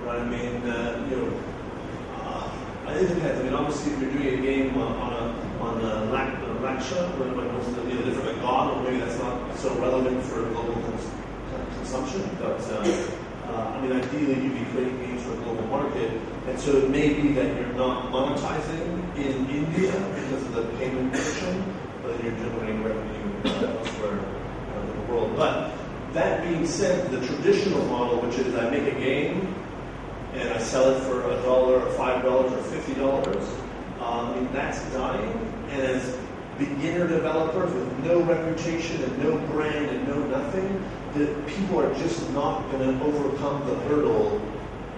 right? I mean, it depends. I mean, obviously, if you're doing a game on a Rocca, where most of the different like God, or maybe that's not so relevant for global consumption. But I mean, ideally, you'd be creating games for a global market, and so it may be that you're not monetizing in India because of the payment friction, but then you're generating revenue elsewhere in the world. But that being said, the traditional model, which is I make a game and I sell it for $1 or $5 or $50, I mean, that's dying. And as beginner developers with no reputation and no brand and no nothing, that people are just not going to overcome the hurdle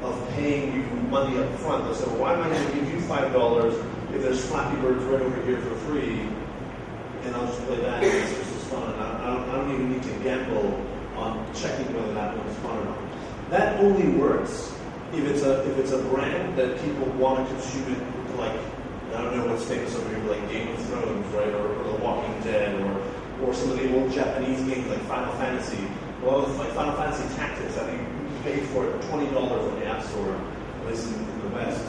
of paying you money up front. They'll say, well, why am I going to give you $5 if there's Flappy Birds right over here for free, and I'll just play that, and it's just as fun. I don't even need to gamble on checking whether that one is fun or not. That only works if it's a brand that people want to consume it, like, I don't know what's famous over here, like Game of Thrones, right, or The Walking Dead, or some of the old Japanese games like Final Fantasy. Well, like Final Fantasy Tactics, I think you pay for it $20 on the App Store, at least in the West.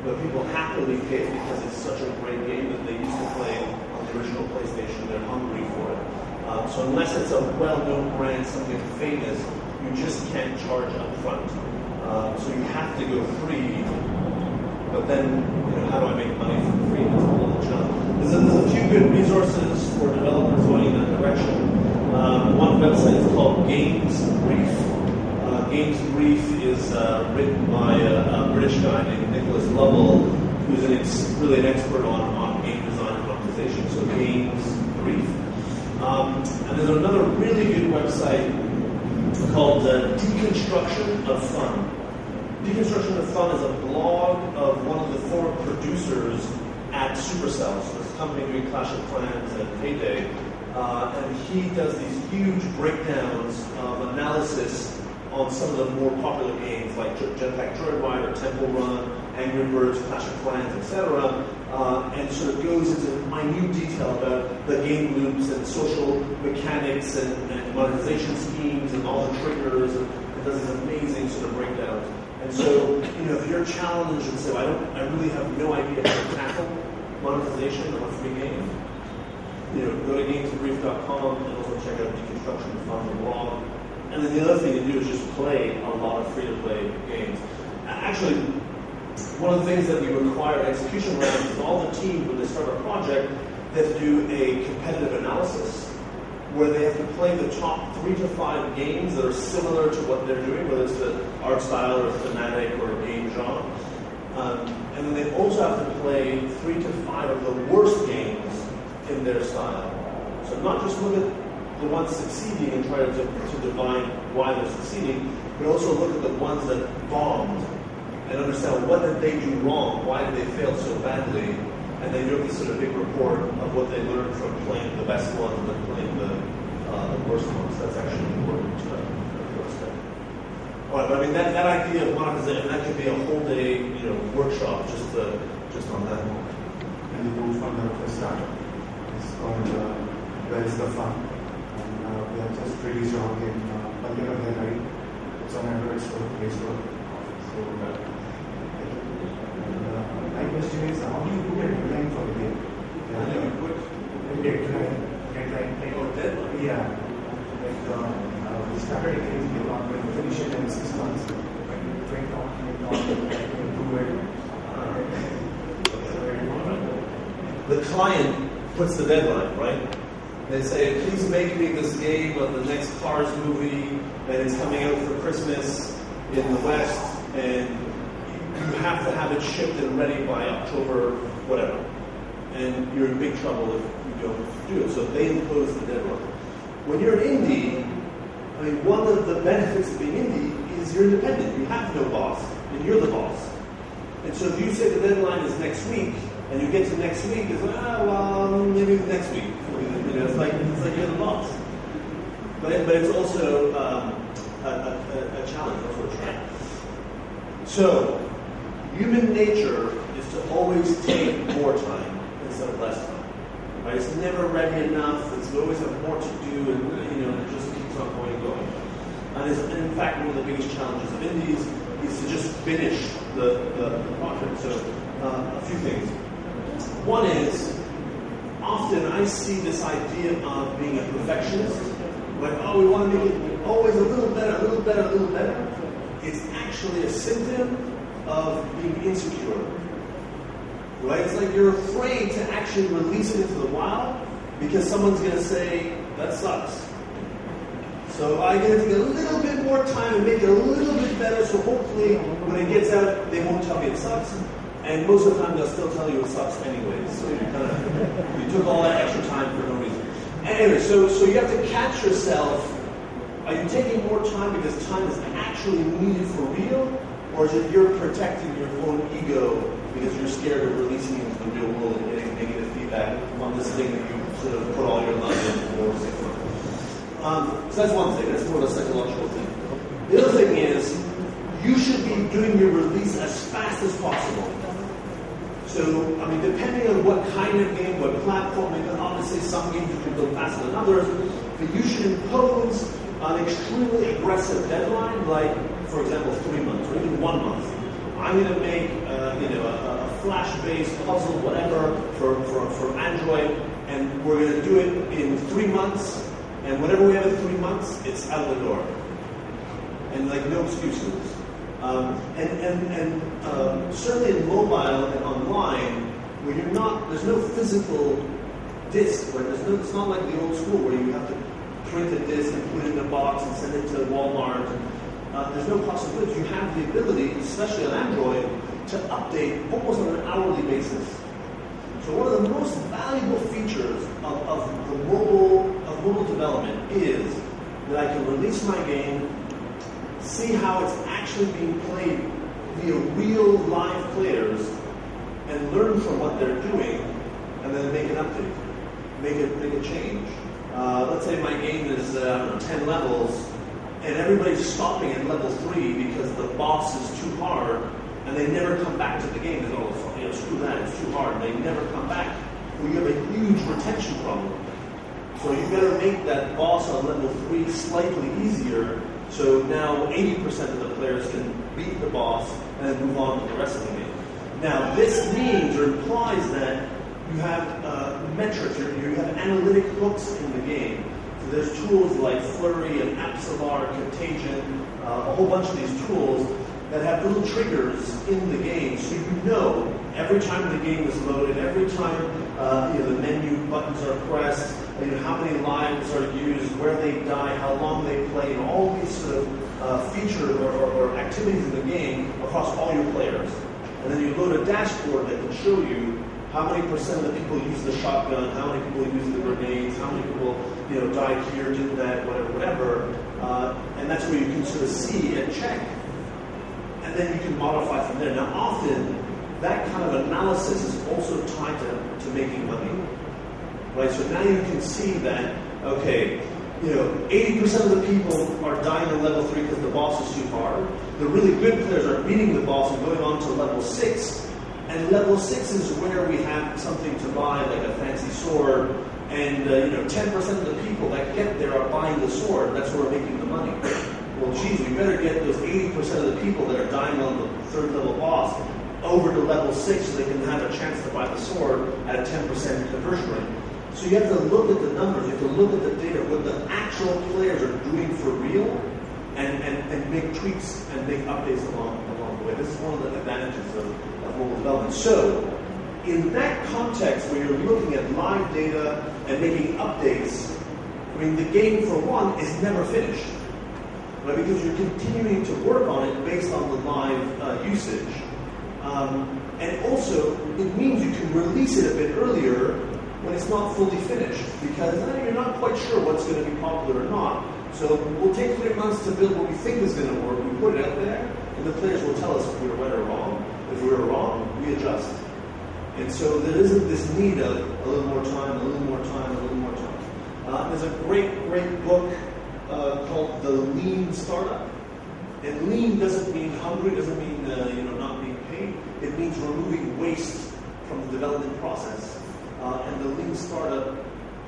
But people happily pay it because it's such a great game that they used to play on the original PlayStation. They're hungry for it. So unless it's a well-known brand, something famous, you just can't charge up front. So you have to go free. But then, how do I make money for free? That's a whole other challenge. There's a few good resources for developers going in that direction. One website is called Games Brief. Games Brief is written by a British guy named Nicholas Lovell, who's really an expert on game design and optimization. So Games Brief. And there's another really good website called Deconstruction of Fun. Deconstruction of Fun is a blog of one of the four producers at Supercell, so it's a company doing Clash of Clans and Payday, and he does these huge breakdowns of analysis on some of the more popular games like Jetpack Joyride or Temple Run, Angry Birds, Clash of Clans, etc., and sort of goes into minute detail about the game loops and social mechanics and monetization schemes and all the triggers, and does these amazing sort of breakdowns. And so, if you're challenged and say, I really have no idea how to tackle monetization of a free game, go to gamesbrief.com and also check out Deconstruction of Fun, the blog. And then the other thing to do is just play a lot of free-to-play games. Actually, one of the things that we require execution around is all the teams, when they start a project, they have to do a competitive analysis where they have to play the top 3 to 5 games that are similar to what they're doing, whether it's the art style or thematic or game genre. And then they also have to play 3 to 5 of the worst games in their style. So not just look at the ones succeeding and try to divine why they're succeeding, but also look at the ones that bombed and understand what did they do wrong, why did they fail so badly, and then do this sort of big report of what they learned from playing the best ones and then playing the worst ones. That's actually important to understand. All right, but I mean that idea of monetization, that could be a whole day workshop just on that. And you move from the startup. It's called Where is the Fun? And we have just released our game, Bangalore, right? It's on Android Store, Play Store. So my question is, how do you put a deadline for the game? How do you put a deadline? Or deadline? Yeah. We started a game, we want to finish it in 6 months. When we train on, improve it. The client puts the deadline, right? They say, please make me this game of the next Cars movie, and it's coming out for Christmas in the West, and you have to have it shipped and ready by October, whatever. And you're in big trouble if you don't do it. So they impose the deadline. When you're an indie, I mean, one of the benefits of being indie is you're independent. You have no boss, and you're the boss. And so if you say the deadline is next week, and you get to next week, it's like, maybe next week. It's like you're the boss. But it's also a challenge, also a trap. So, human nature is to always take more time instead of less time. Right? It's never ready enough. You always have more to do, and it just keeps on going and going. And in fact, one of the biggest challenges of indies is to just finish the project. So a few things. One is, often I see this idea of being a perfectionist, like, oh, we want to make it always a little better, a little better, a little better. It's actually a symptom of being insecure. Right? It's like you're afraid to actually release it into the wild because someone's going to say, that sucks. So I'm going to take a little bit more time and make it a little bit better, so hopefully when it gets out, they won't tell me it sucks. And most of the time, they'll still tell you it sucks anyways. So you took all that extra time for no reason. Anyway, so you have to catch yourself. Are you taking more time because time is actually needed for real? Or is it you're protecting your own ego because you're scared of releasing it into the real world and getting negative feedback on this thing that you sort of put all your love in for 6 months? So that's one thing. That's more of a psychological thing. The other thing is, you should be doing your release as fast as possible. So, I mean, depending on what kind of game, what platform, and obviously some games you can build faster than others, but you should impose an extremely aggressive deadline, like, for example, 3 months or even 1 month. I'm going to make, a flash-based puzzle, whatever, for Android, and we're going to do it in 3 months, and whatever we have in 3 months, it's out the door. And, like, no excuses. Certainly in mobile and online, where there's no physical disk, right? It's not like the old school where you have to print a disk and put it in a box and send it to Walmart. There's no possibility. You have the ability, especially on Android, to update almost on an hourly basis. So one of the most valuable features of mobile development is that I can release my game, see how it's actually being played via real live players, and learn from what they're doing, and then make an update, make a change. Let's say my game is 10 levels, and everybody's stopping at level 3 because the boss is too hard, and they never come back to the game. They go, screw that, it's too hard. And they never come back. Well, you have a huge retention problem. So you better make that boss on level 3 slightly easier. So now 80% of the players can beat the boss and then move on to the rest of the game. Now this means or implies that you have metrics, or you have analytic hooks in the game. So there's tools like Flurry and Absolar, Contagion, a whole bunch of these tools that have little triggers in the game, so you know every time the game is loaded, every time the menu buttons are pressed, how many lives are used, where they die, how long they play, and all these sort of features or activities in the game across all your players. And then you load a dashboard that can show you how many percent of the people use the shotgun, how many people use the grenades, how many people died here, did that, whatever. And that's where you can sort of see and check. And then you can modify from there. Now often, that kind of analysis is also tied to making money. Right? So now you can see that, okay, 80% of the people are dying at level 3 because the boss is too hard. The really good players are beating the boss and going on to level 6. And level 6 is where we have something to buy, like a fancy sword. And 10% of the people that get there are buying the sword. That's where we're making the money. Well, geez, we better get those 80% of the people that are dying on the 3rd level boss over to level 6 so they can have a chance to buy the sword at a 10% conversion rate. So you have to look at the numbers, you have to look at the data, what the actual players are doing for real, and make tweaks and make updates along the way. This is one of the advantages of mobile development. So, in that context where you're looking at live data and making updates, the game, for one, is never finished. Right? Because you're continuing to work on it based on the live usage. And also, it means you can release it a bit earlier when it's not fully finished, because you're not quite sure what's going to be popular or not. So we'll take 3 months to build what we think is going to work. We put it out there, and the players will tell us if we were right or wrong. If we were wrong, we adjust. And so there isn't this need of a little more time, a little more time, a little more time. There's a great book called The Lean Startup. And lean doesn't mean hungry, doesn't mean not being paid. It means removing waste from the development process. And the Lean Startup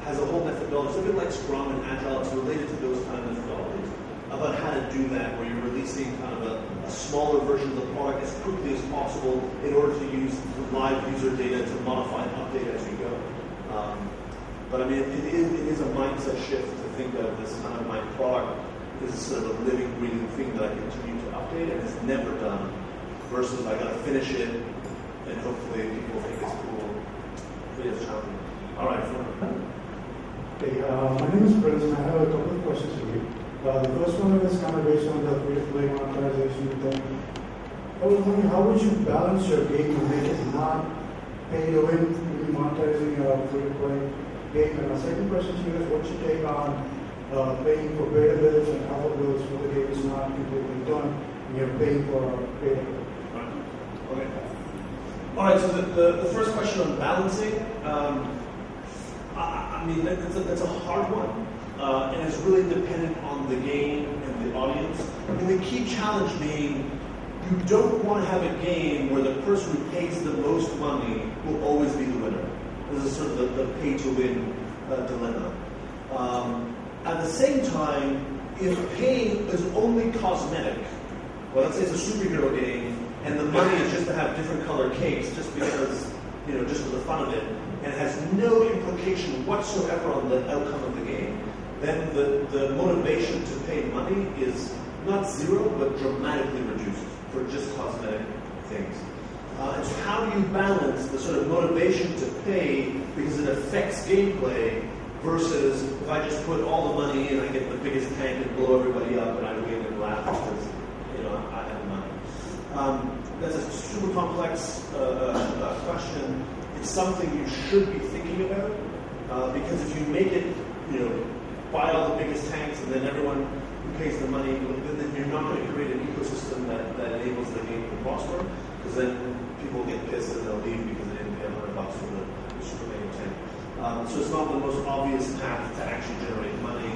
has a whole methodology. It's a bit like Scrum and Agile. It's related to those kind of methodologies about how to do that, where you're releasing kind of a smaller version of the product as quickly as possible in order to use live user data to modify and update as you go. But I mean, it is a mindset shift to think of this kind of my product is sort of a living, breathing thing that I continue to update and it's never done, versus I got to finish it and hopefully people think it's cool. It is challenging. All right. Hey, my name is Prince, and I have a couple of questions for you. The first one is kind of based on the free-to-play monetization thing. I was wondering, how would you balance your game to make it not pay to win, monetizing your free-to-play game? And my second question to you is, what's your take on paying for beta bills and alpha bills for the game is not completely done, and you're paying for beta? Okay. All right, so the first question on balancing, I mean, that's a hard one, and it's really dependent on the game and the audience. I mean, the key challenge being, you don't want to have a game where the person who pays the most money will always be the winner. This is sort of the pay-to-win dilemma. At the same time, if paying is only cosmetic, well, let's say it's a superhero game, and the money is just to have different colored capes, just because, just for the fun of it, and it has no implication whatsoever on the outcome of the game, then the motivation to pay money is not zero, but dramatically reduced for just cosmetic things. And so how do you balance the sort of motivation to pay because it affects gameplay versus if I just put all the money in, I get the biggest tank and blow everybody up and I win and laugh because I have money. That's a super complex question. It's something you should be thinking about because if you make it, buy all the biggest tanks and then everyone who pays the money, then you're not going to create an ecosystem that enables the game to prosper, because then people get pissed and they'll leave because they didn't pay $100 for the super mega tank. So it's not the most obvious path to actually generate money.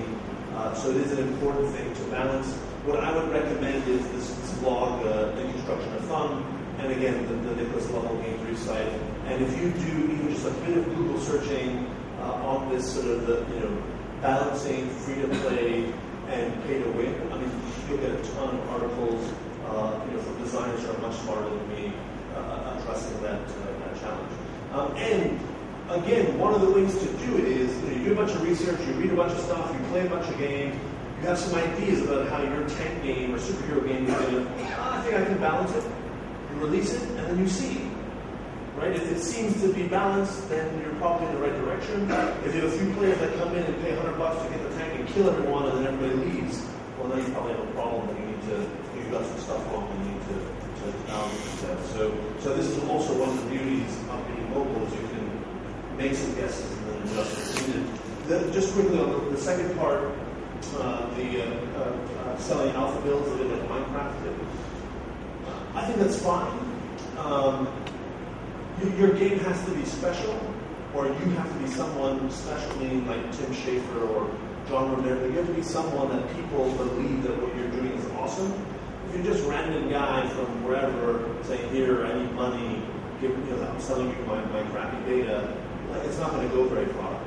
So it is an important thing to balance. What I would recommend is this blog, The Construction of Fun, and again, the Nicholas Level Game 3 site. And if you do even just a bit of Google searching on this sort of balancing free-to-play and pay-to-win, I mean, you'll get a ton of articles from designers who are much smarter than me addressing that challenge. And again, one of the ways to do it is you do a bunch of research, you read a bunch of stuff, you play a bunch of games, you have some ideas about how your tank game or superhero game is going to, I think I can balance it, you release it, and then you see. Right? If it seems to be balanced, then you're probably in the right direction. If you have a few players that come in and pay $100 to get the tank and kill everyone, and then everybody leaves, well, then you probably have a problem. You've got some stuff wrong. You need to balance that. So this is also one of the beauties of being mobile is you can make some guesses and then adjust as needed. Just quickly on the second part, selling alpha builds a bit like Minecraft did. I think that's fine. Your game has to be special, or you have to be someone special, meaning like Tim Schafer or John Romero. You have to be someone that people believe that what you're doing is awesome. If you're just a random guy from wherever saying, "Here, I need money," I'm selling you my crappy data, it's not going to go very far.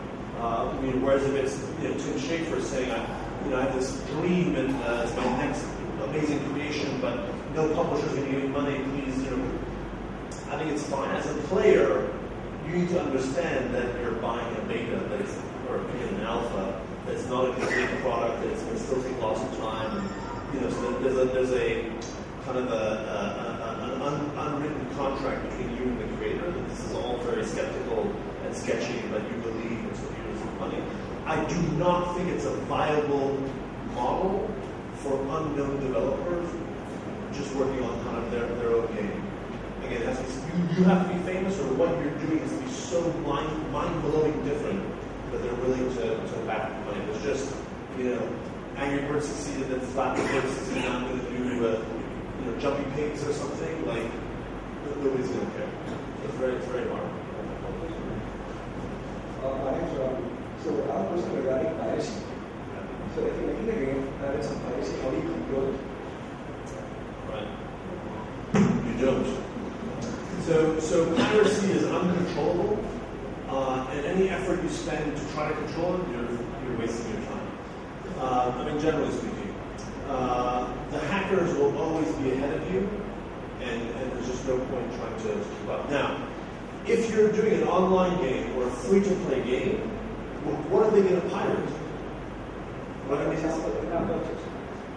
Whereas if it's Tim Schafer saying, I have this dream and it's my next amazing creation, but no publisher's going to give me money, please, I think it's fine. As a player, you need to understand that you're buying a beta or an alpha that's not a complete product, that it's going to still take lots of time. So there's a kind of an unwritten contract between you and the creator that this is all very skeptical and sketchy, but you believe it's what you use for money. I do not think it's a viable model for unknown developers just working on kind of their own game. Again, you have to be famous, or what you're doing has to be so mind-blowing different that they're willing to back the money. It's just, Angry Birds succeeded, then Flappy Bird succeeded, I'm going to do, Jumpy Pigs or something, nobody's going to care. It's very hard. My name's Ron. So I have a question regarding piracy. So if you're making a game that has some piracy, how do you control it? Right. You don't. So piracy is uncontrollable, and any effort you spend to try to control it, you're wasting your time. Generally speaking. the hackers will always be ahead of you, and there's just no point trying to keep up. Now, if you're doing an online game or a free-to-play game, what are they going to pirate?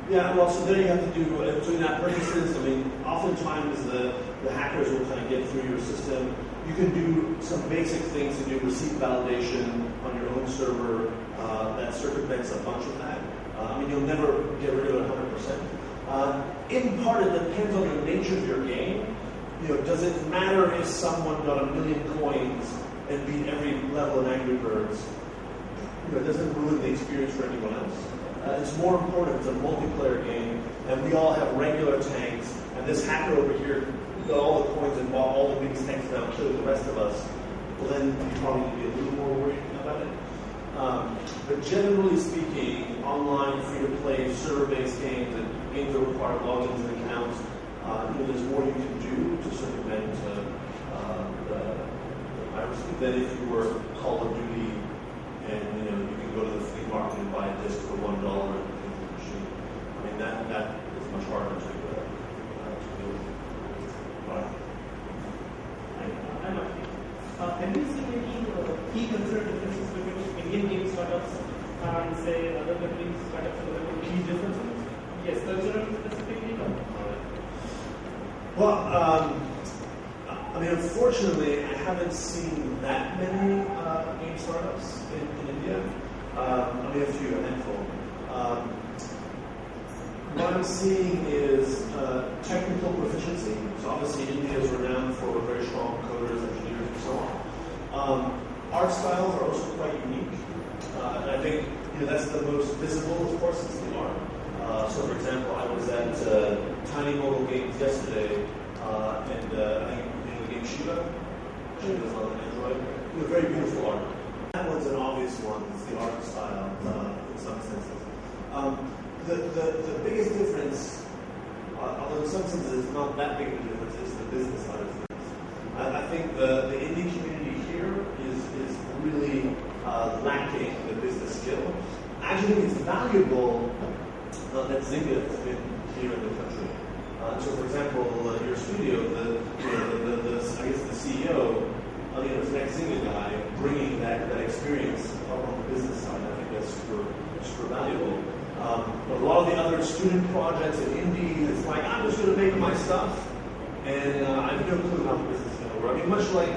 Yeah, well, so there you have to do, so in-app purchases, I mean, oftentimes the hackers will kind of get through your system. You can do some basic things to do receipt validation on your own server that circumvents a bunch of that. I mean, you'll never get rid of it 100%. In part, it depends on the nature of your game. You know, does it matter if someone got 1 million coins and beat every level in Angry Birds? You know, it doesn't ruin the experience for anyone else. It's more important it's a multiplayer game, and we all have regular tanks, and this hacker over here got all the coins and bought all the biggest tanks now and killed the rest of us. Well, then you probably need to be a little more worried about it. But generally speaking, online, free-to-play, server-based games and games that require logins and accounts, there's more you can do to circumvent the piracy than if you were Call of Duty and you can go to the flea market and buy a disc for $1 and put it in the machine. I mean that is much harder to deal with. All right. Can you see any key cultural differences between Indian game startups and say other countries startups? Key differences? Yes, cultural specifically. Well, I mean, unfortunately, I haven't seen that many game startups in India. I mean, a few, a handful. What I'm seeing is technical proficiency. So obviously, India is renowned for very strong coders, engineers, and so on. Art styles are also quite unique, and I think that's the most visible, of course, it's the art. So, for example, I was at Tiny Mobile Games yesterday, and I think the game Shiva. Shiva's on Android. Very beautiful art. That one's an obvious one. It's the art style in some senses. The biggest difference, although in some senses it's not that big of a difference, is the business side of things. I think the indie community here is really lacking the business skill. I actually think it's valuable that Zynga has been here in the country. So, for example, your studio, I guess the CEO, is an ex-Zynga guy, bringing that experience on the business side. I think that's super valuable. But a lot of the other student projects in indie, it's like, I'm just going to make my stuff, and I have no clue how the business is going to work. I mean, much like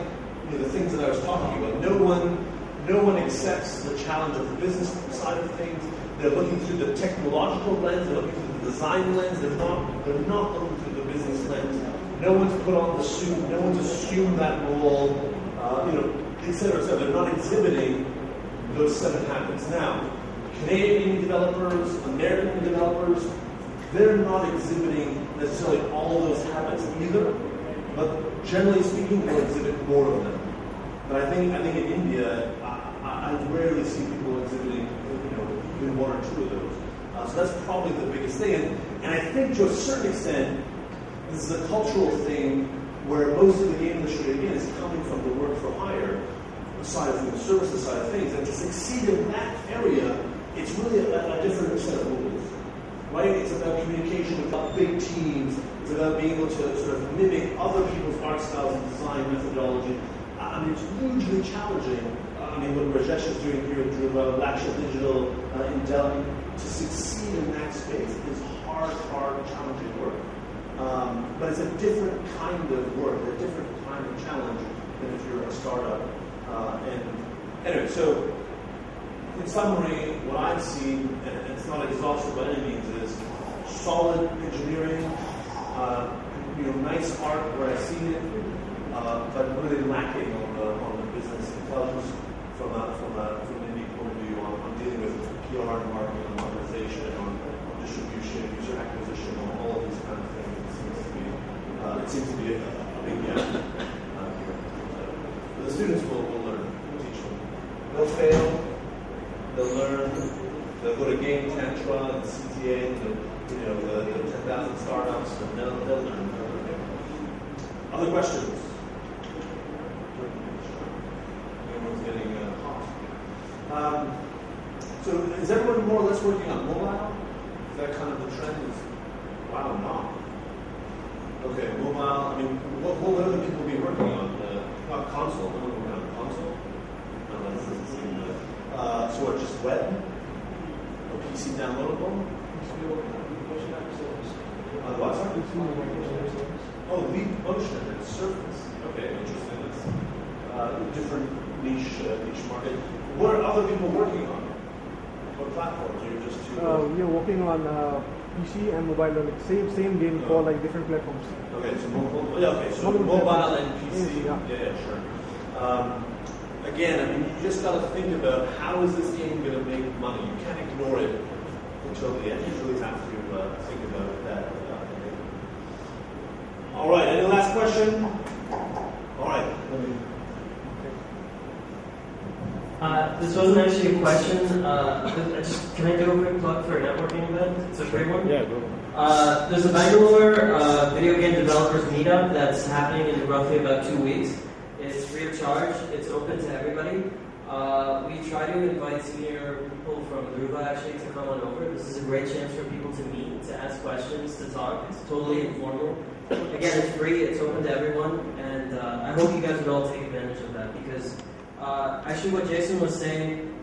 the things that I was talking about, no one accepts the challenge of the business side of things. They're looking through the technological lens, they're looking through the design lens, they're not looking through the business lens. No one's put on the suit, no one's assumed that role, et cetera, et cetera. They're not exhibiting those 7 habits. Now, Canadian developers, American developers, they're not exhibiting necessarily all of those habits either, but generally speaking, they'll exhibit more of them. But I think in India, I rarely see people exhibiting, even 1 or 2 of those. So that's probably the biggest thing. And I think to a certain extent, this is a cultural thing where most of the game industry, again, is coming from the work for hire side of things, the services side of things. And to succeed in that area, it's really a different set of rules, right? It's about communication with big teams. It's about being able to sort of mimic other people's art styles and design methodology. I mean, it's hugely challenging. I mean, what Rajesh is doing here through Laksha Digital in Della, to succeed in that space is hard, challenging work. But it's a different kind of work, a different kind of challenge than if you're a startup. And anyway, so in summary, what I've seen, and it's not exhaustive by any means, is solid engineering, nice art where I've seen it, but really lacking on the business intelligence from an indie point of view on dealing with PR and marketing, on monetization, on distribution, user acquisition, on all of these kind of things. It seems to be a big gap here. But the students will learn. We'll teach them. They'll fail. They'll learn. They'll go to Game Tantra and CTA, the 10,000 startups, and they'll learn. Other questions? Everyone's getting hot. So is everyone more or less working on mobile? Is that kind of the trend? Wow, not. Okay, mobile. I mean, what other people be working on? Not console. We're working on console. No, that doesn't seem. So what? Just web? Or PC downloadable? On what? Sorry? Oh, lead motion and surface. Okay, interesting. That's different niche market. What are other people working on? What platforms? Are you just two? We are working on PC and mobile, like same game for like different platforms. Okay, so mobile and PC. Yeah, sure. Again, I mean, you just got to think about how is this game going to make money. You can't ignore it until the end. You really have to think about that. All right. Any last question? All right. This wasn't actually a question. Can I do a quick plug for a networking event? It's a great one. Yeah, go. There's a Bangalore video game developers meetup that's happening in roughly about 2 weeks. It's free of charge. It's open to everybody. We try to invite senior people from Druva actually to come on over. This is a great chance for people to meet, to ask questions, to talk. It's totally informal. Again, it's free. It's open to everyone, and I hope you guys would all take advantage of that because. Actually, what Jason was saying,